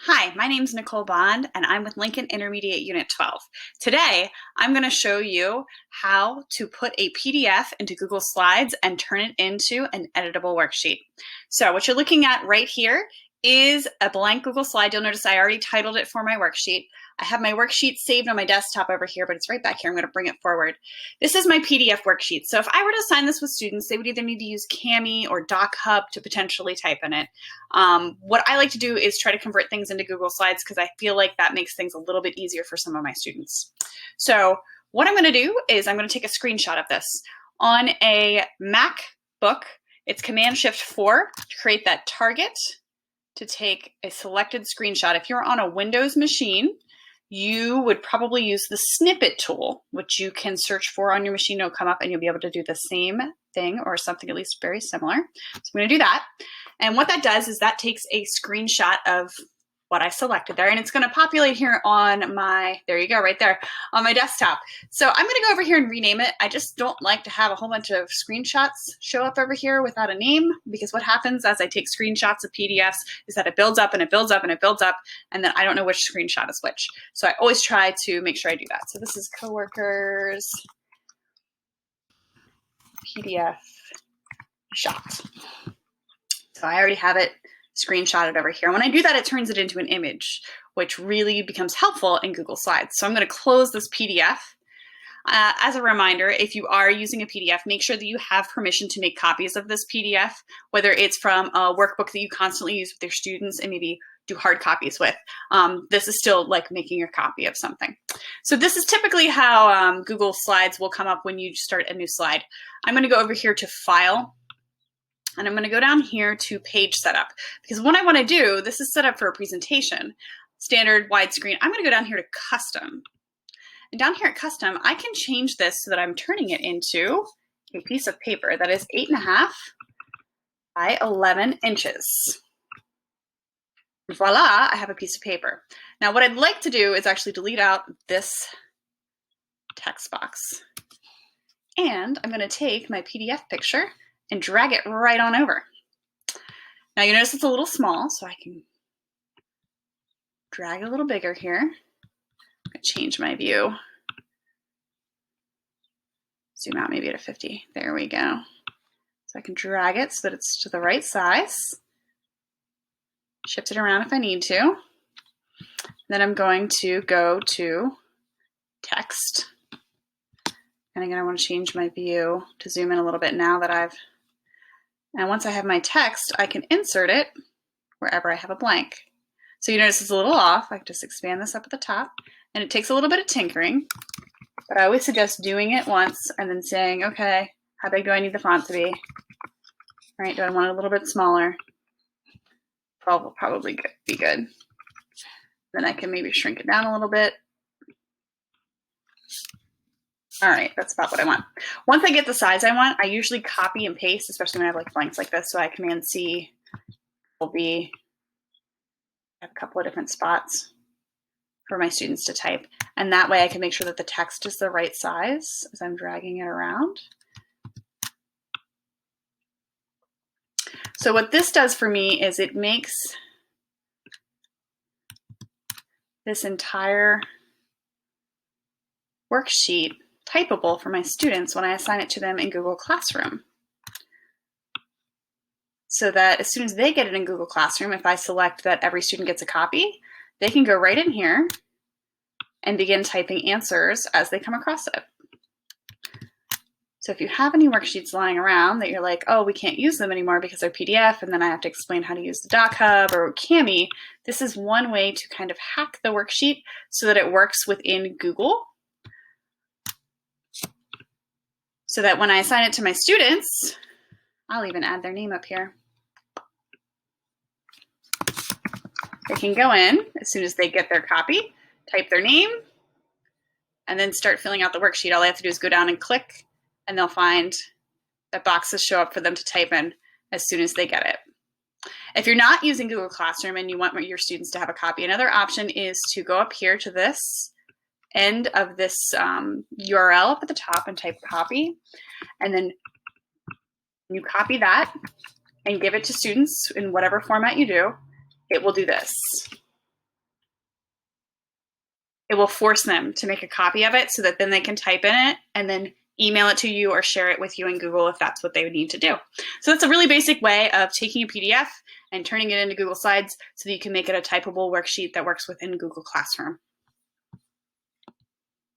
Hi, my name is Nicole Bond and I'm with Lincoln Intermediate Unit 12. Today, I'm going to show you how to put a PDF into Google Slides and turn it into an editable worksheet. So what you're looking at right here is a blank Google slide. You'll notice I already titled it for my worksheet. I have my worksheet saved on my desktop over here, but it's right back here. I'm going to bring it forward. This is my PDF worksheet. So if I were to assign this with students, they would either need to use Kami or DocHub to potentially type in it. What I like to do is try to convert things into Google Slides because I feel like that makes things a little bit easier for some of my students. So what I'm going to do is I'm going to take a screenshot of this. On a MacBook, it's Command-Shift-4 to create that target to take a selected screenshot. If you're on a Windows machine, you would probably use the snippet tool, which you can search for on your machine. It'll come up and you'll be able to do the same thing or something at least very similar. So I'm going to do that. And what that does is that takes a screenshot of what I selected there, and it's going to populate here on my, there you go, right there, on my desktop. So I'm going to go over here and rename it. I just don't like to have a whole bunch of screenshots show up over here without a name, because what happens as I take screenshots of PDFs is that it builds up and it builds up and it builds up, and then I don't know which screenshot is which. So I always try to make sure I do that. So this is coworkers PDF shot. So I already have it screenshotted over here. When I do that, it turns it into an image, which really becomes helpful in Google Slides. So I'm going to close this PDF. As a reminder, if you are using a PDF, make sure that you have permission to make copies of this PDF, whether it's from a workbook that you constantly use with your students and maybe do hard copies with. This is still like making a copy of something. So this is typically how Google Slides will come up when you start a new slide. I'm going to go over here to File, and I'm going to go down here to Page Setup, because what I want to do, this is set up for a presentation, standard widescreen. I'm going to go down here to Custom. And down here at Custom, I can change this so that I'm turning it into a piece of paper that is 8.5 by 11 inches. Voila, I have a piece of paper. Now what I'd like to do is actually delete out this text box. And I'm going to take my PDF picture and drag it right on over. Now you notice it's a little small, so I can drag it a little bigger here. I'm going to change my view. Zoom out maybe to 50. There we go. So I can drag it so that it's to the right size. Shift it around if I need to. Then I'm going to go to Text. And again, I want to change my view to zoom in a little bit now that and once I have my text, I can insert it wherever I have a blank. So you notice it's a little off. I can just expand this up at the top, and it takes a little bit of tinkering, but I always suggest doing it once and then saying, okay, how big do I need the font to be? All right, do I want it a little bit smaller? Probably be good. Then I can maybe shrink it down a little bit. All right, that's about what I want. Once I get the size I want, I usually copy and paste, especially when I have like blanks like this. So I Command-C will be, I have a couple of different spots for my students to type. And that way I can make sure that the text is the right size as I'm dragging it around. So what this does for me is it makes this entire worksheet typable for my students when I assign it to them in Google Classroom. So that as soon as they get it in Google Classroom, if I select that every student gets a copy, they can go right in here and begin typing answers as they come across it. So if you have any worksheets lying around that you're like, oh, we can't use them anymore because they're PDF, and then I have to explain how to use the DocHub or Kami, this is one way to kind of hack the worksheet so that it works within Google, so that when I assign it to my students, I'll even add their name up here. They can go in as soon as they get their copy, type their name, and then start filling out the worksheet. All they have to do is go down and click, and they'll find that boxes show up for them to type in as soon as they get it. If you're not using Google Classroom and you want your students to have a copy, another option is to go up here to this end of this URL up at the top and type copy, and then you copy that and give it to students in whatever format you do. It will do this. it will force them to make a copy of it so that then they can type in it and then email it to you or share it with you in Google if that's what they would need to do. So that's a really basic way of taking a PDF and turning it into Google Slides so that you can make it a typable worksheet that works within Google Classroom.